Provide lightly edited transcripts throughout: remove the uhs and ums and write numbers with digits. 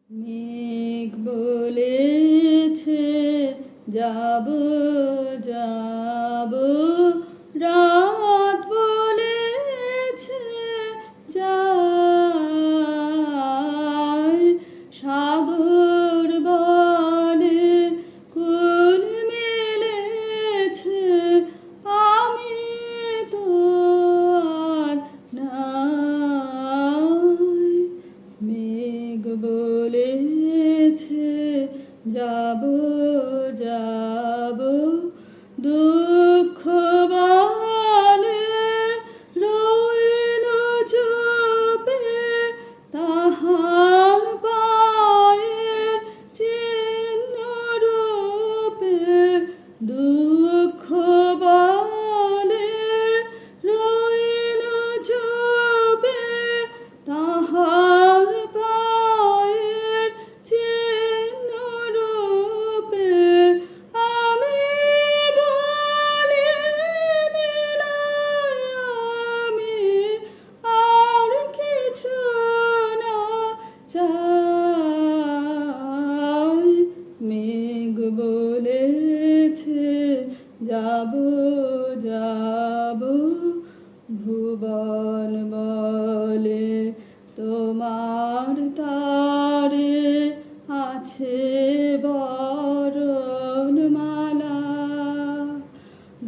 মেঘ বলেছে যাব যাব, রাত বলেছে যাই, সাগর বলে কুল মেলেছে, আমি তো আর নাই। মেঘ বলেছে যাব যাব, দুঃখ বলে রইল চুপে, তাহার পায়ের চিহ্ন রূপে। দুঃখ বলে রইল চুপে, তাহার পায়ের চিহ্ন রূপে। আমি বলি বিদায়, আমি আর কিছু না চাই। মেঘ বলেছে যাব যাব, ভুবন বলে তোমার তারে আছে বরণমালা।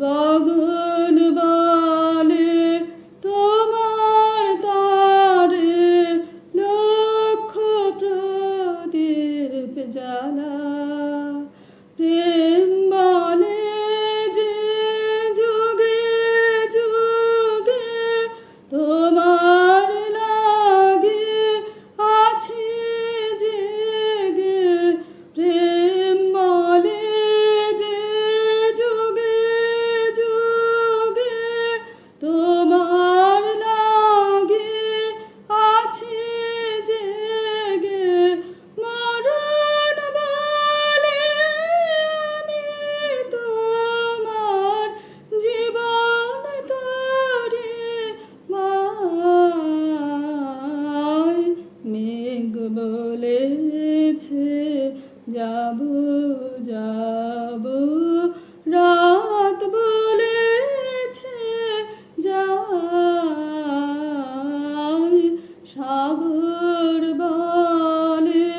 গগন বলে তোমার তারে লক্ষ প্রদীপ জ্বালা। প্রেম বলে যে যুগে যুগে তোমার লাগে আছি জেগে। প্রেম বলে যে যুগে যুগে তোমার লাগে আছি জেগে। মরণ বলে আমি তোমার জীবন তরে মাই। মেঘ বলেছে যাব যাব, রাত বলেছে যাই, সাগর বলে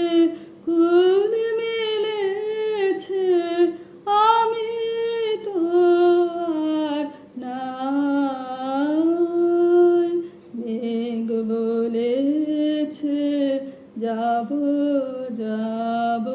কুল মিলেছে, আমি তো আর নাই। মেঘ বলেছে যাব যাব।